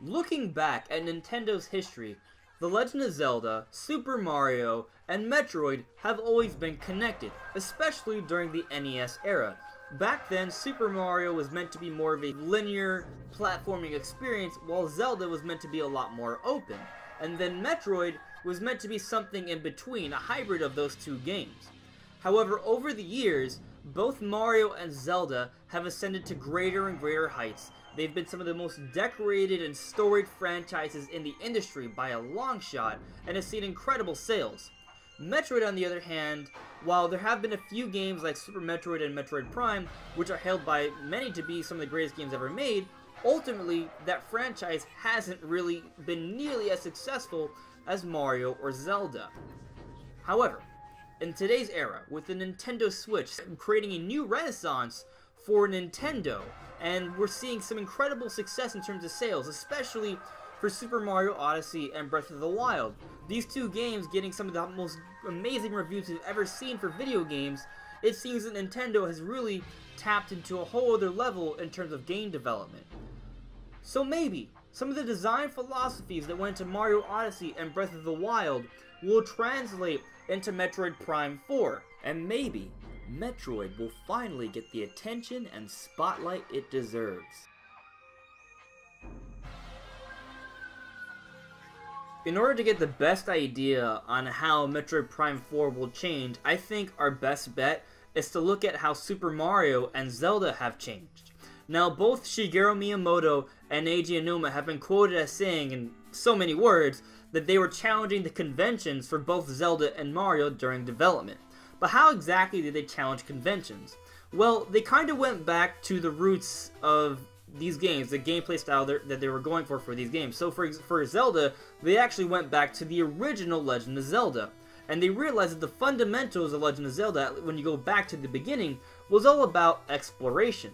Looking back at Nintendo's history, The Legend of Zelda, Super Mario, and Metroid have always been connected, especially during the NES era. Back then, Super Mario was meant to be more of a linear platforming experience, while Zelda was meant to be a lot more open. And then Metroid was meant to be something in between, a hybrid of those two games. However, over the years, both Mario and Zelda have ascended to greater and greater heights. They've been some of the most decorated and storied franchises in the industry by a long shot, and have seen incredible sales. Metroid, on the other hand, while there have been a few games like Super Metroid and Metroid Prime, which are hailed by many to be some of the greatest games ever made, ultimately, that franchise hasn't really been nearly as successful as Mario or Zelda. However, in today's era, with the Nintendo Switch creating a new renaissance for Nintendo, and we're seeing some incredible success in terms of sales, especially for Super Mario Odyssey and Breath of the Wild. These two games getting some of the most amazing reviews we've ever seen for video games, it seems that Nintendo has really tapped into a whole other level in terms of game development. So maybe some of the design philosophies that went into Mario Odyssey and Breath of the Wild will translate into Metroid Prime 4, and maybe Metroid will finally get the attention and spotlight it deserves. In order to get the best idea on how Metroid Prime 4 will change, I think our best bet is to look at how Super Mario and Zelda have changed. Now, both Shigeru Miyamoto and Eiji Aonuma have been quoted as saying, in so many words, that they were challenging the conventions for both Zelda and Mario during development. But how exactly did they challenge conventions? Well, they kind of went back to the roots of these games, the gameplay style that they were going for these games. So for Zelda, they actually went back to the original Legend of Zelda. And they realized that the fundamentals of Legend of Zelda, when you go back to the beginning, was all about exploration.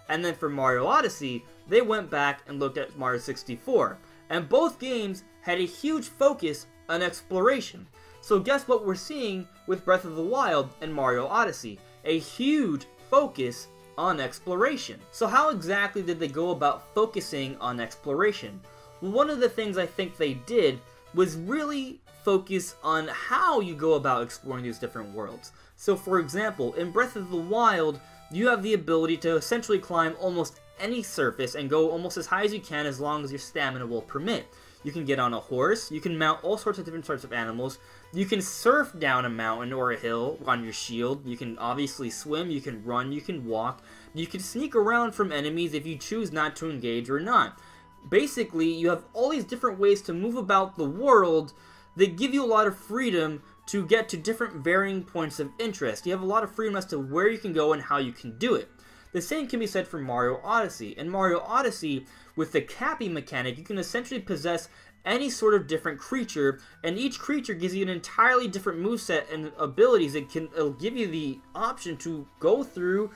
And then for Mario Odyssey, they went back and looked at Mario 64. And both games had a huge focus on exploration. So guess what we're seeing with Breath of the Wild and Mario Odyssey? A huge focus on exploration. So how exactly did they go about focusing on exploration? Well, one of the things I think they did was really focus on how you go about exploring these different worlds. So for example, in Breath of the Wild, you have the ability to essentially climb almost any surface and go almost as high as you can as long as your stamina will permit. You can get on a horse, you can mount all sorts of different sorts of animals, you can surf down a mountain or a hill on your shield, you can obviously swim, you can run, you can walk, you can sneak around from enemies if you choose not to engage or not. Basically, you have all these different ways to move about the world that give you a lot of freedom to get to different varying points of interest. You have a lot of freedom as to where you can go and how you can do it. The same can be said for Mario Odyssey. In Mario Odyssey, with the Cappy mechanic, you can essentially possess any sort of different creature, and each creature gives you an entirely different moveset and abilities. It'll give you the option to go through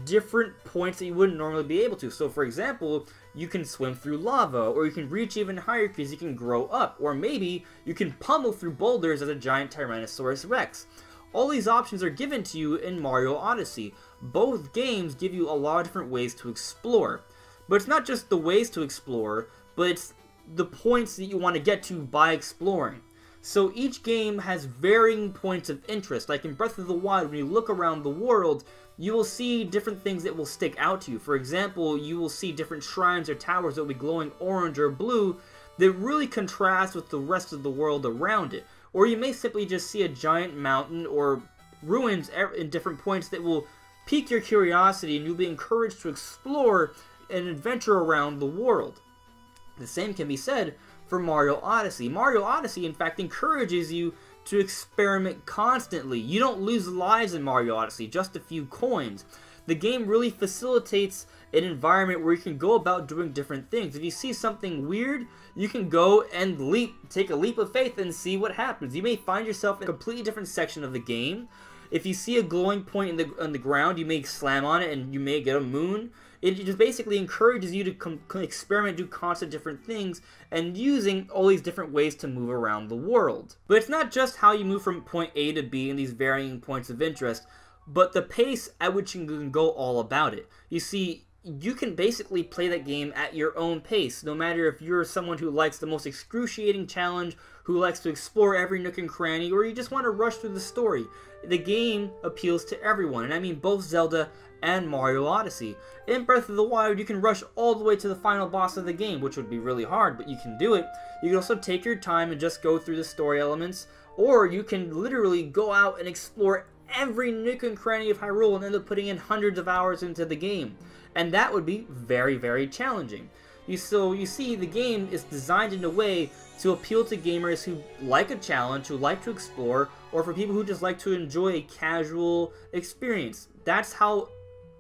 different points that you wouldn't normally be able to. So for example, you can swim through lava, or you can reach even higher because you can grow up, or maybe you can pummel through boulders as a giant Tyrannosaurus Rex. All these options are given to you in Mario Odyssey. Both games give you a lot of different ways to explore. But it's not just the ways to explore, but it's the points that you want to get to by exploring. So each game has varying points of interest. Like in Breath of the Wild, when you look around the world, you will see different things that will stick out to you. For example, you will see different shrines or towers that will be glowing orange or blue that really contrast with the rest of the world around it. Or you may simply just see a giant mountain or ruins in different points that will pique your curiosity, and you'll be encouraged to explore and adventure around the world. The same can be said for Mario Odyssey. Mario Odyssey, in fact, encourages you to experiment constantly. You don't lose lives in Mario Odyssey, just a few coins. The game really facilitates an environment where you can go about doing different things. If you see something weird, you can go and take a leap of faith and see what happens. You may find yourself in a completely different section of the game. If you see a glowing point on the ground, you may slam on it and you may get a moon. It just basically encourages you to experiment, do constant different things, and using all these different ways to move around the world. But it's not just how you move from point A to B in these varying points of interest, but the pace at which you can go all about it. You see, you can basically play that game at your own pace, no matter if you're someone who likes the most excruciating challenge, who likes to explore every nook and cranny, or you just want to rush through the story. The game appeals to everyone, and I mean both Zelda and Mario Odyssey. In Breath of the Wild, you can rush all the way to the final boss of the game, which would be really hard, but you can do it. You can also take your time and just go through the story elements, or you can literally go out and explore every nook and cranny of Hyrule and end up putting in hundreds of hours into the game. And that would be very, very challenging. You see, the game is designed in a way to appeal to gamers who like a challenge, who like to explore, or for people who just like to enjoy a casual experience. That's how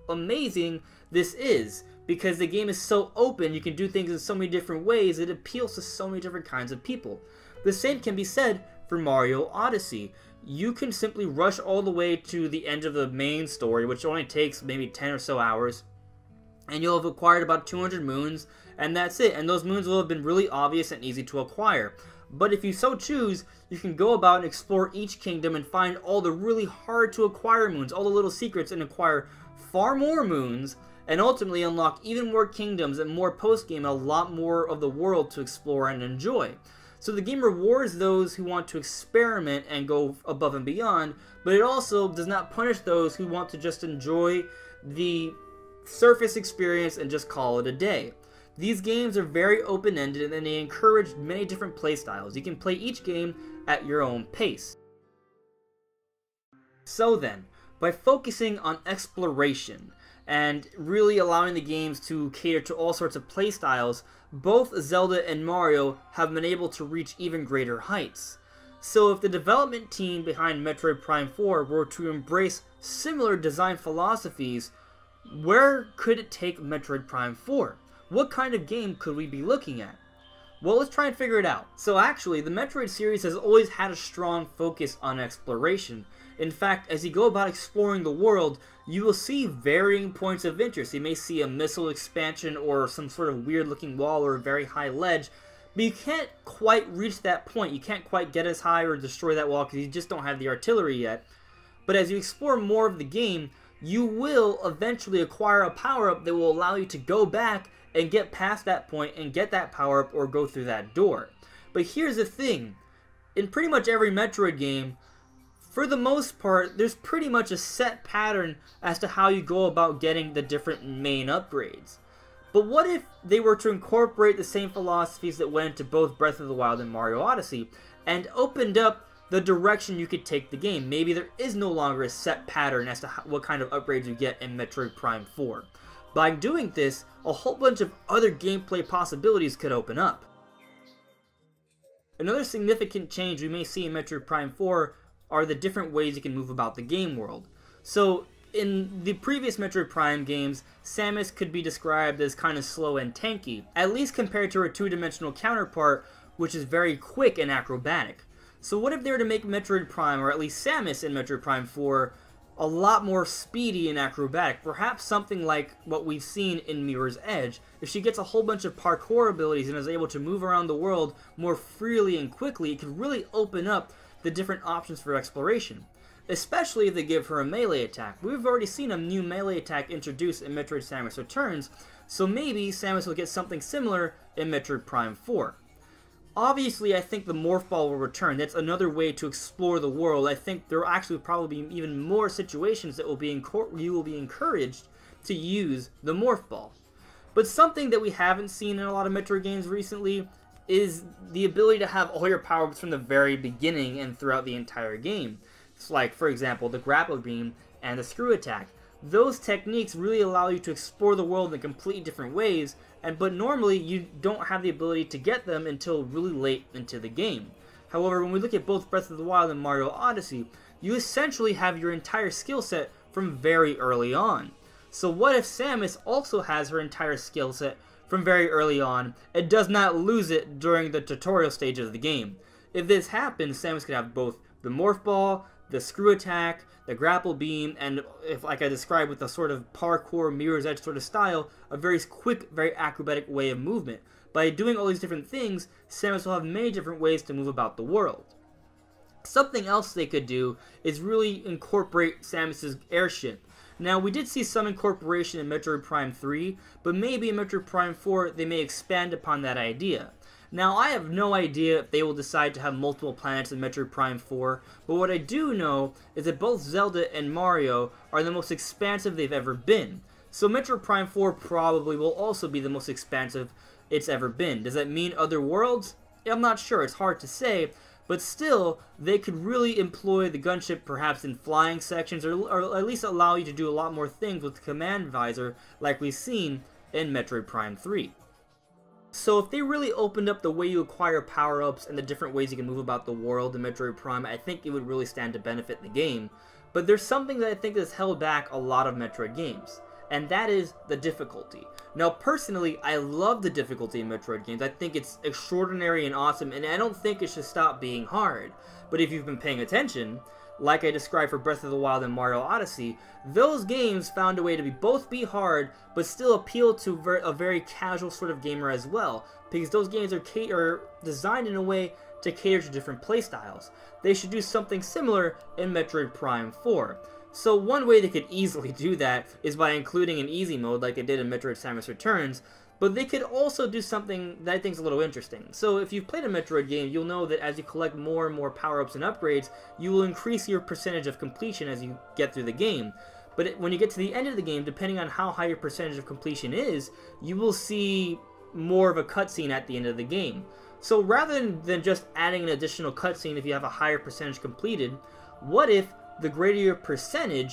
amazing this is, because the game is so open, you can do things in so many different ways, it appeals to so many different kinds of people. The same can be said for Mario Odyssey. You can simply rush all the way to the end of the main story, which only takes maybe 10 or so hours, and you'll have acquired about 200 moons, and that's it. And those moons will have been really obvious and easy to acquire. But if you so choose, you can go about and explore each kingdom and find all the really hard to acquire moons, all the little secrets, and acquire far more moons, and ultimately unlock even more kingdoms and more post-game and a lot more of the world to explore and enjoy. So the game rewards those who want to experiment and go above and beyond, but it also does not punish those who want to just enjoy the surface experience and just call it a day. These games are very open-ended and they encourage many different playstyles. You can play each game at your own pace. So then, by focusing on exploration and really allowing the games to cater to all sorts of playstyles, both Zelda and Mario have been able to reach even greater heights. So if the development team behind Metroid Prime 4 were to embrace similar design philosophies, where could it take Metroid Prime 4? What kind of game could we be looking at? Well, let's try and figure it out. So actually, the Metroid series has always had a strong focus on exploration. In fact, as you go about exploring the world, you will see varying points of interest. You may see a missile expansion or some sort of weird looking wall or a very high ledge, but you can't quite reach that point. You can't quite get as high or destroy that wall because you just don't have the artillery yet. But as you explore more of the game, you will eventually acquire a power-up that will allow you to go back and get past that point and get that power-up or go through that door. But here's the thing. In pretty much every Metroid game, for the most part, there's pretty much a set pattern as to how you go about getting the different main upgrades. But what if they were to incorporate the same philosophies that went into both Breath of the Wild and Mario Odyssey and opened up the direction you could take the game? Maybe there is no longer a set pattern as to what kind of upgrades you get in Metroid Prime 4. By doing this, a whole bunch of other gameplay possibilities could open up. Another significant change we may see in Metroid Prime 4 are the different ways you can move about the game world. So, in the previous Metroid Prime games, Samus could be described as kind of slow and tanky, at least compared to her two-dimensional counterpart, which is very quick and acrobatic. So what if they were to make Metroid Prime, or at least Samus in Metroid Prime 4, a lot more speedy and acrobatic? Perhaps something like what we've seen in Mirror's Edge. If she gets a whole bunch of parkour abilities and is able to move around the world more freely and quickly, it could really open up the different options for exploration. Especially if they give her a melee attack. We've already seen a new melee attack introduced in Metroid Samus Returns, so maybe Samus will get something similar in Metroid Prime 4. Obviously, I think the Morph Ball will return. That's another way to explore the world. I think there will actually probably be even more situations that you will be encouraged to use the Morph Ball. But something that we haven't seen in a lot of Metroid games recently is the ability to have all your power-ups from the very beginning and throughout the entire game. It's like, for example, the Grapple Beam and the Screw Attack. Those techniques really allow you to explore the world in completely different ways, but normally you don't have the ability to get them until really late into the game. However, when we look at both Breath of the Wild and Mario Odyssey, you essentially have your entire skill set from very early on. So what if Samus also has her entire skill set from very early on and does not lose it during the tutorial stage of the game? If this happens, Samus could have both the Morph Ball, the Screw Attack, the Grapple Beam, and if, like I described with the sort of parkour Mirror's Edge sort of style, a very quick, very acrobatic way of movement. By doing all these different things, Samus will have many different ways to move about the world. Something else they could do is really incorporate Samus's airship. Now, we did see some incorporation in Metroid Prime 3, but maybe in Metroid Prime 4 they may expand upon that idea. Now, I have no idea if they will decide to have multiple planets in Metroid Prime 4, but what I do know is that both Zelda and Mario are the most expansive they've ever been. So Metroid Prime 4 probably will also be the most expansive it's ever been. Does that mean other worlds? I'm not sure, it's hard to say, but still, they could really employ the gunship perhaps in flying sections, or at least allow you to do a lot more things with the command visor like we've seen in Metroid Prime 3. So if they really opened up the way you acquire power-ups and the different ways you can move about the world in Metroid Prime, I think it would really stand to benefit the game. But there's something that I think has held back a lot of Metroid games, and that is the difficulty. Now, personally, I love the difficulty in Metroid games. I think it's extraordinary and awesome, and I don't think it should stop being hard. But if you've been paying attention, like I described for Breath of the Wild and Mario Odyssey, those games found a way to both be hard, but still appeal to a very casual sort of gamer as well, because those games are designed in a way to cater to different playstyles. They should do something similar in Metroid Prime 4. So one way they could easily do that is by including an easy mode like they did in Metroid Samus Returns, but they could also do something that I think is a little interesting. So if you've played a Metroid game, you'll know that as you collect more and more power-ups and upgrades, you will increase your percentage of completion as you get through the game. But when you get to the end of the game, depending on how high your percentage of completion is, you will see more of a cutscene at the end of the game. So rather than just adding an additional cutscene if you have a higher percentage completed, what if the greater your percentage,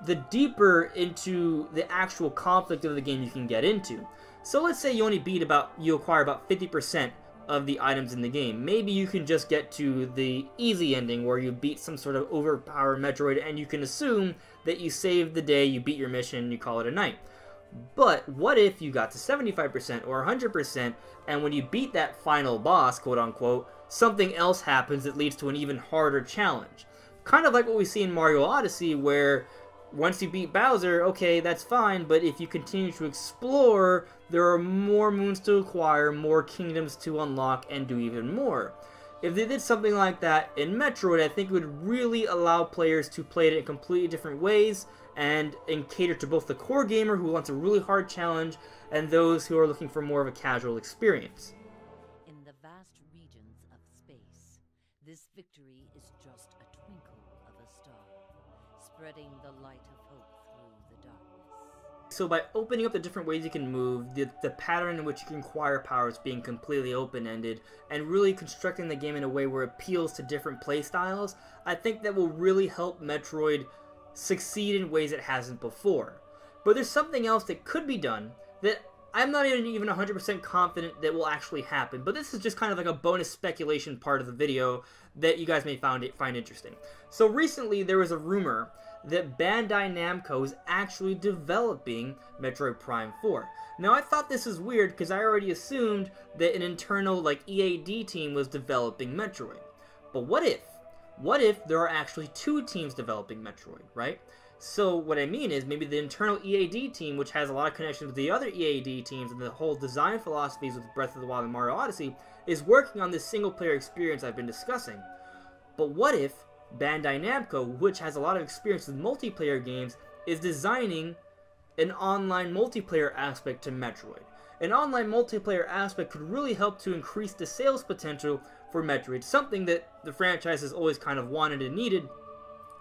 the deeper into the actual conflict of the game you can get into? So let's say you acquire about 50% of the items in the game. Maybe you can just get to the easy ending where you beat some sort of overpowered Metroid and you can assume that you saved the day, you beat your mission, and you call it a night. But what if you got to 75% or 100% and when you beat that final boss, quote unquote, something else happens that leads to an even harder challenge? Kind of like what we see in Mario Odyssey, where once you beat Bowser, okay, that's fine, but if you continue to explore, there are more moons to acquire, more kingdoms to unlock, and do even more. If they did something like that in Metroid, I think it would really allow players to play it in completely different ways and cater to both the core gamer who wants a really hard challenge and those who are looking for more of a casual experience. In the vast regions of space, this victory is just a twinkle of a star, spreading the light of hope through the darkness. So by opening up the different ways you can move, the pattern in which you can acquire powers being completely open-ended, and really constructing the game in a way where it appeals to different playstyles, I think that will really help Metroid succeed in ways it hasn't before. But there's something else that could be done that I'm not even 100% confident that will actually happen, but this is just kind of like a bonus speculation part of the video that you guys may find interesting. So recently there was a rumor that Bandai Namco is actually developing Metroid Prime 4. Now I thought this was weird because I already assumed that an internal like EAD team was developing Metroid. But what if? What if there are actually two teams developing Metroid, right? So what I mean is maybe the internal EAD team, which has a lot of connections with the other EAD teams and the whole design philosophies with Breath of the Wild and Mario Odyssey, is working on this single-player experience I've been discussing. But what if Bandai Namco, which has a lot of experience with multiplayer games, is designing an online multiplayer aspect to Metroid? An online multiplayer aspect could really help to increase the sales potential for Metroid, something that the franchise has always kind of wanted and needed,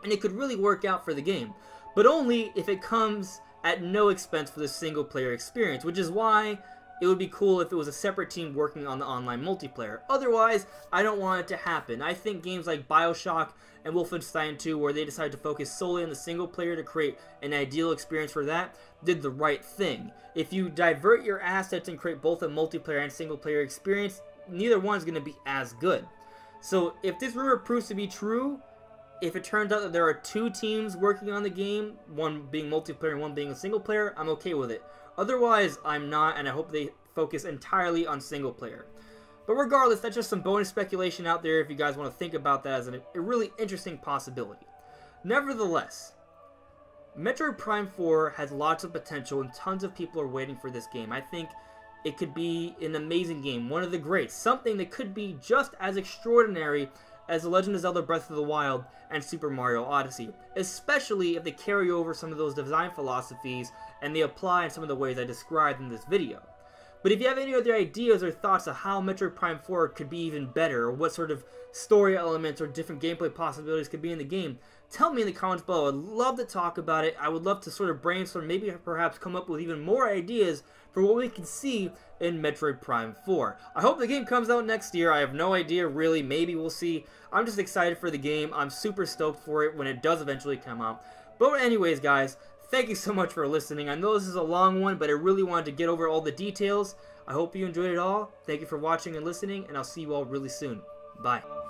and it could really work out for the game. But only if it comes at no expense for the single player experience, which is why it would be cool if it was a separate team working on the online multiplayer. Otherwise, I don't want it to happen. I think games like BioShock and Wolfenstein 2, where they decided to focus solely on the single player to create an ideal experience for that, did the right thing. If you divert your assets and create both a multiplayer and single player experience, neither one's going to be as good. So if this rumor proves to be true, if it turns out that there are two teams working on the game, one being multiplayer and one being a single player, I'm okay with it. Otherwise, I'm not, and I hope they focus entirely on single player. But regardless, that's just some bonus speculation out there if you guys want to think about that as a really interesting possibility. Nevertheless, Metroid Prime 4 has lots of potential and tons of people are waiting for this game. I think it could be an amazing game, one of the greats, something that could be just as extraordinary as The Legend of Zelda Breath of the Wild and Super Mario Odyssey, especially if they carry over some of those design philosophies and they apply in some of the ways I described in this video. But if you have any other ideas or thoughts of how Metroid Prime 4 could be even better, or what sort of story elements or different gameplay possibilities could be in the game, tell me in the comments below. I'd love to talk about it. I would love to sort of brainstorm, maybe perhaps come up with even more ideas for what we can see in Metroid Prime 4. I hope the game comes out next year. I have no idea really. Maybe we'll see. I'm just excited for the game. I'm super stoked for it when it does eventually come out. But anyways, guys, thank you so much for listening. I know this is a long one, but I really wanted to get over all the details. I hope you enjoyed it all. Thank you for watching and listening, and I'll see you all really soon. Bye.